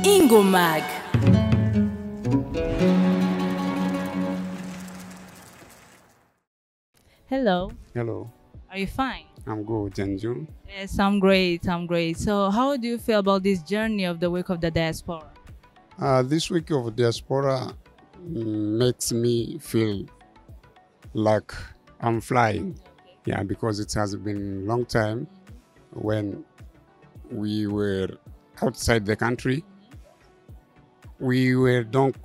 Ingomag. Hello, Hello, are you fine? I'm good, and you? Yes, I'm great. I'm great. So, how do you feel about this journey of the week of the diaspora? This week of Diaspora makes me feel like I'm flying. Yeah, because it has been a long time when we were outside the country. We were don't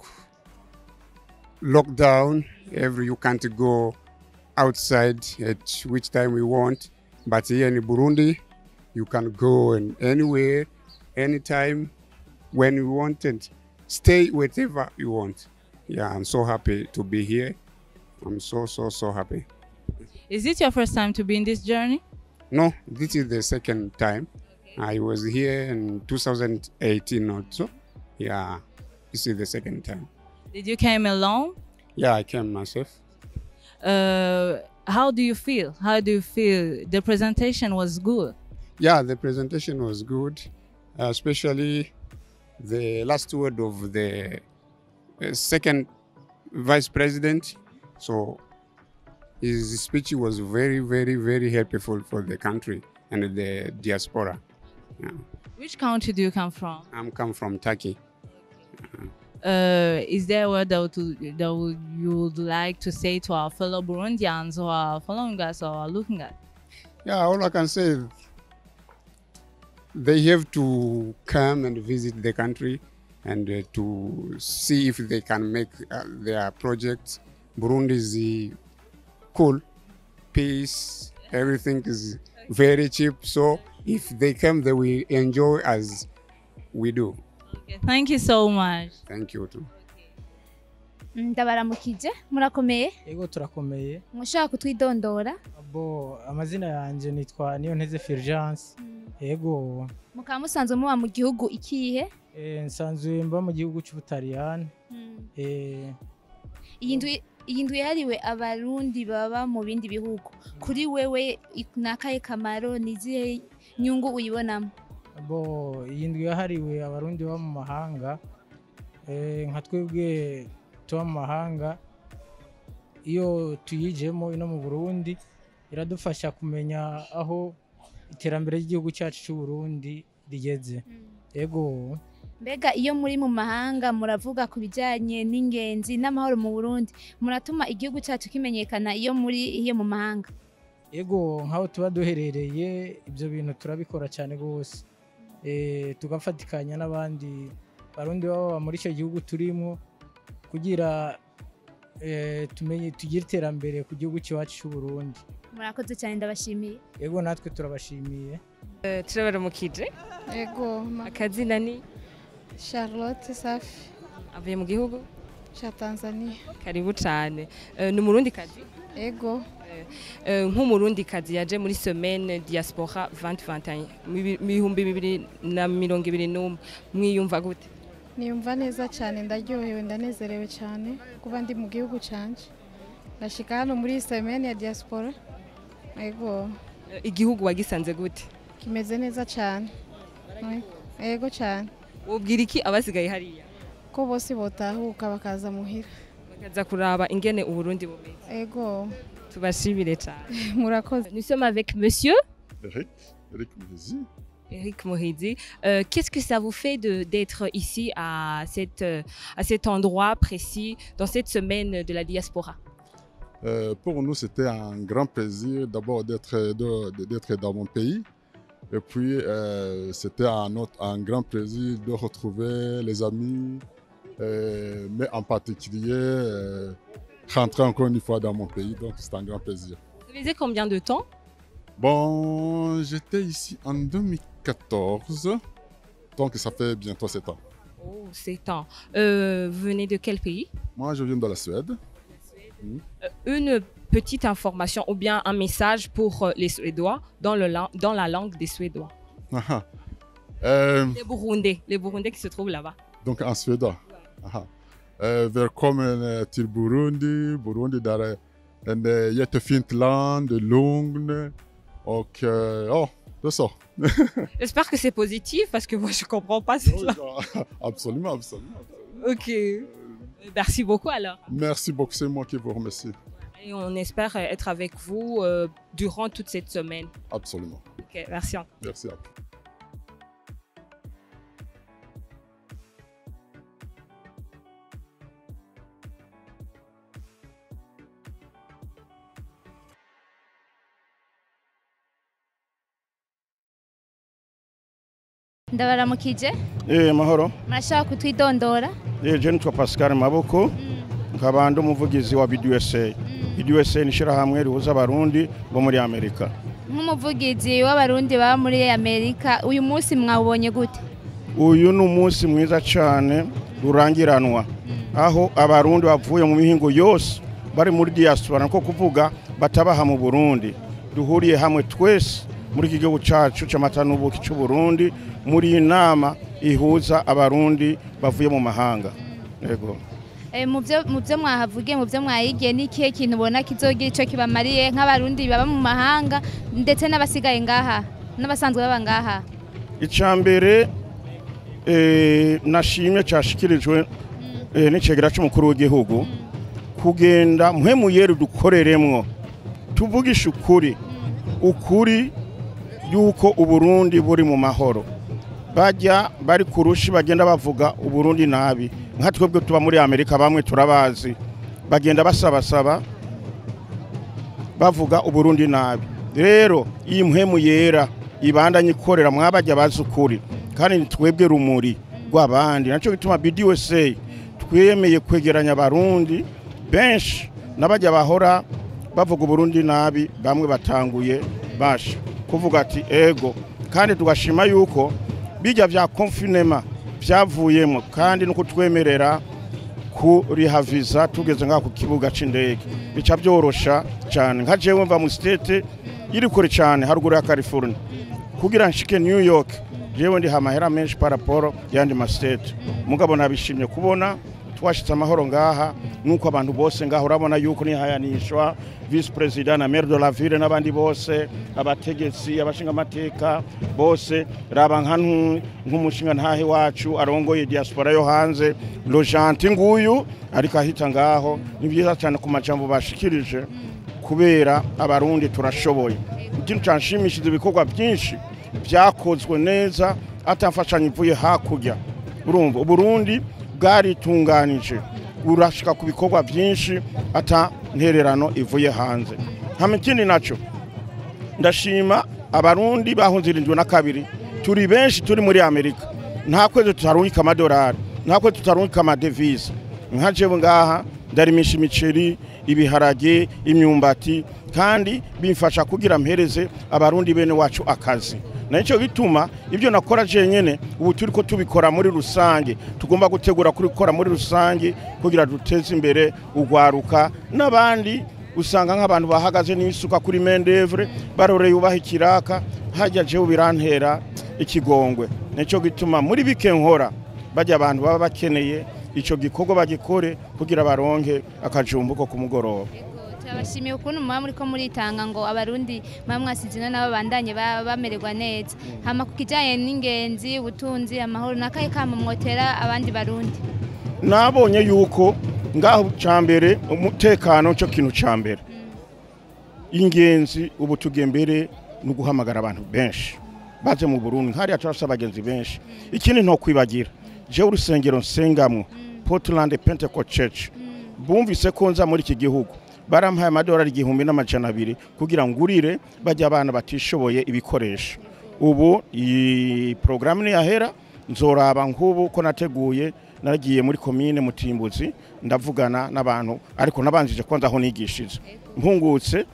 locked down. You can't go outside at which time we want. But here in Burundi, you can go and anywhere, anytime, when you want, and stay wherever you want. Yeah, I'm so happy to be here. I'm so happy. Is it your first time to be in this journey? No, this is the second time. I was here in 2018 also. Yeah, this is the second time. Did you came alone? Yeah, I came myself. How do you feel? How do you feel? The presentation was good. Yeah, the presentation was good, especially the last word of the second vice president. So his speech was very helpful for the country and the diaspora. Yeah. Which country do you come from? I'm come from Turkey. Is there a word you would like to say to our fellow Burundians who are following us or are looking at? Yeah, all I can say is they have to come and visit the country and to see if they can make their projects. Burundi is cool, peace, everything is very cheap. So if they come, they will enjoy as we do. Okay, thank you so much. Thank you too. Ndabaramukije murakomeye Ego turakomeye. mushaka kutwidondora Abo amazina yanje nitwa Niyonteze Fulgence. Ego mukaba musanzwe muba mu gihugu ikihe nsanzwe mba mu gihugu cy'Ubutaliyani. iyi ndwi yahariwe abarundi baba mu bindi bihugu kuri wewe nakaye kamaro nizihe nyungu uyibonamo? Abo iyi ndwi yahariwe abarundi baba mu mahanga. Nka twebwe tuba mu mahanga iyo tuyijemo ino mu Burundi iradufasha kumenya aho iterambere ry'igihugu cyacu cy'u Burundi rigeze. Ego Mbega iyo muri mu mahanga muravuga ku bijyanye n'ingenzi n'amahoro mu Burundi muratuma igihugu cyacu kimenyekana iyo mu mahanga? Ego nkaho tuba duherereye ibyo bintu turabikora cyane gose. Tugafatikanya n'abandi barundi baba muri icyo gihugu turimo kugira tugire iterambere ku gihugu cyacu cy'u Burundi. Murakoze cyane ndabashimiye. Ego natwe turabashimiye. Turabaramukije. Ego Akazina ni Charlotte Safi avuye mu gihugu cha Tanzania. karibu cyane. Ni umurundi kazi. Ego Nk'umurundi kazi yaje muri semaine Diaspora 2021 2021 mwiyumva gute? niyumva neza cyane ndaryohewe ndanezerewe cyane kuba ndi mu gihugu canje. Ndashika hano muri semaine ya Diaspora. Ego Igihugu wagisanze gute? kimeze neza cyane. Ego cyane. Wobwira iki abasigaye hariya? Ko bose botahuka bakaza muhira. Bakaza kuraba ingene uburundi bumeze. Ego Tubashimire cyane. murakoze. Nous sommes avec monsieur Eric Mouhizi. Eric Mohizi. Qu'est-ce que ça vous fait d'être ici à cet endroit précis, dans cette semaine de la diaspora? Pour nous, c'était un grand plaisir d'abord d'être dans mon pays. Et puis, c'était un grand plaisir de retrouver les amis, mais en particulier, rentrer encore une fois dans mon pays. Donc, c'est un grand plaisir. Vous faisiez combien de temps? Bon, j'étais ici en 2014, donc ça fait bientôt 7 ans. Oh, 7 ans. Vous venez de quel pays? Moi, je viens de la Suède. Une petite information ou bien un message pour les Suédois dans la langue des Suédois. Les Burundais qui se trouvent là-bas. Donc en suédois. Välkommen till Burundi. Burundi där är en jättefint land, lugn och C'est ça. J'espère que c'est positif parce que moi je comprends pas cela. Absolument, absolument. Ok. Merci beaucoup alors. Merci beaucoup, c'est moi qui vous remercie. Et on espère être avec vous durant toute cette semaine. Absolument. Ok, merci. Merci à vous. ndabaramukije mahoro murashaka kutwidondora je nitwa Pascal Maboko nkaba ndi umuvugizi wa BDUSA. BDUSA ni ishirahamwe rihuza abarundi bo muri Amerika. nk'umuvugizi w'abarundi baba muri Amerika uyu munsi mwawubonye gute? Uyu ni umunsi mwiza cyane rurangiranwa aho abarundi bavuye mu mihingo yose bari muri diaspora nko kuvuga batabaha mu Burundi duhuriye hamwe twese muri iki gihugu cyacu cy'amatanubuki cy'u Burundi muri inama ihuza abarundi bavuye mu mahanga. Yego. Mu byo mwahavugiye mu byo mwayigiye ni ikihe kintu ubona kizogira ico kibamariye nk'abarundi baba mu mahanga ndetse n'abasigaye ngaha n'abasanzwe baba ngaha? Icambere nashimye cyashikirijwe n'icegera cy'umukuru w'igihugu kugenda mpemuyere dukoreremwo tuvugisha ukuri yuko Uburundi buri mu mahoro. Bajya bari kurushi bagenda bavuga Uburundi nabi nka twebwe tuba muri Amerika bamwe turabazi bagenda basaba bavuga Uburundi nabi. Rero iyi mpemu yera ibandanye ikorera mwabajya bazukuri kandi twebwe rumuri rw'abandi naco gituma BDUSA twemeye kwegeranya abarundi benshi nabajya bahora bavuga Uburundi nabi bamwe batanguye basha kuvuga ati ego kandi tugashima yuko bijya vya confinement vyavuyemo kandi nuko twemerera kurihaviza tugeze ngaho ku kibuga c'indege bica byorosha cyane nka jewe mva mu state iri kure cyane haruguru ya California kugira nshike New York jewe ndi hamahera menshi paraporo yandi ma state mugabo nabishimye kubona twashitse amahoro ngaha nuko abantu bose ngaho urabona yuko ni hayanishwa vice president na maire de la ville n'abandi bose abategetsi abashinga amateka bose raba nk'umushinga ntahe wacu arongoye diaspora yo hanze Logenti nguyu ariko ahita ngaho ni byiza cyane ku majambo bashikirije kubera abarundi turashoboye ikintu canshimishije ibikorwa byinshi byakozwe neza atamfashanya ivuye hakurya urumva Uburundi bwaritunganije urashika ku bikorwa byinshi ata ntererano ivuye hanze. Hama ikindi naco ndashima abarundi bahunzirijwe na kabiri turi benshi turi muri Amerika nta kwezi tutarungika amadolari nta kwezi tutarungika amadevise nka jewe ngaha ndarimisha imiceri ibiharage imyumbati kandi bimfasha kugira mpereze abarundi bene wacu akazi. Naco gituma ibyo nakora jenyene ubu turiko tubikora muri rusange tugomba gutegura kurikora muri rusange kugira duteze imbere ugwaruka n'abandi usanga nk'abantu bahagaze n'isuka kuri mendevre barore yubaha ikiraka hajya jewe birantera ikigongwe. Naco gituma muri bike nkora bajya abantu baba bakeneye ico gikorwa bagikore kugira baronke akajumbuko ku mugoroba. Turabashimiye ukuntu muba muriko muritanga ngo abarundi mwasizina nabo bandanye bamererwa neza. Hama kukijanye n'ingenzi ubutunzi amahoro nakaye kama mwotera abandi barundi. Nabonye yuko ngaho cambere umutekano cyo kintu cambere. Ingenzi ubu tugembere no guhamagara abantu benshi baje mu Burundi hari atarasa abagenzi benshi. Ikindi nto kwibagira je urusengero nsengamwe Portland Pentecost Church bumvise ko nza muri iki gihugu barampaye amadolari 1,200 kugira ngurire bajya abana batishoboye ibikoresho. Ubu iyi programme ni yahera nzoraba nk'ubu ko nateguye nagiye muri commune Mutimbuzi ndavugana n'abantu ariko nabanjije kwanza aho nigishije mpungutse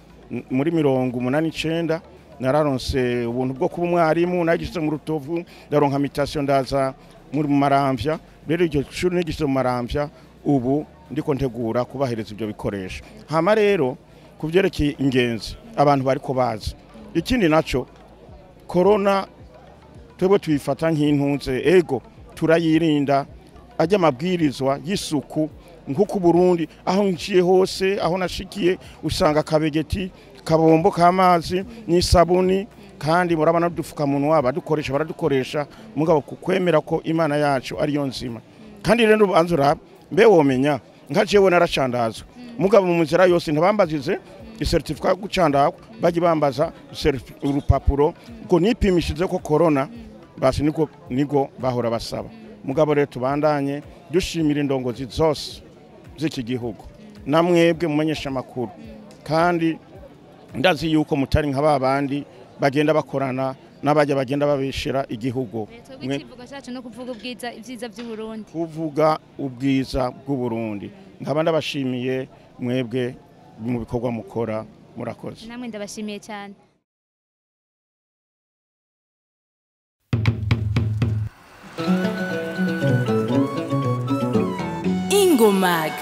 muri 89 nararonse ubuntu bwo kuba umwarimu nagize mu Rutovu ndaronka invitation ndaza muri Maramvya rero iryo shuri nigize mu Maramvya ubu ndiko ntegura kubahereza ibyo bikoresho. Hama rero kuvyerekeye ingenzi abantu bariko baza ikindi naco corona twebwe tuyifata nk'intunze ego turayirinda ajya amabwirizwa y'isuku nkuko Burundi aho nciye hose aho nashikiye usanga kabegeti kabombo k'amazi n'isabuni kandi murabana n'udupfukamunwa baradukoresha mugabo kukwemera ko Imana yacu ariyo nzima kandi rero ubanzura mbe womenya nka jewe naracandazwa mugabo mu nzira yose ntabambazize isertifika gucandako baji bambaza urupapuro ngo nipimishije ko corona basi niko bahora basaba mugabo rero tubandanye dushimira indongozi zose z'iki gihugu namwebwe mumenyesha makuru kandi ndazi yuko mutari nka babandi bagenda bakorana n'abajya bagenda babishira igihugu Ikivugo cyacu no kuvuga ibyiza by'u Burundi kuvuga ubwiza bw'u Burundi nkaba ndabashimiye mwebwe mu bikorwa mukora murakoze namwe ndabashimiye cyane Ingomag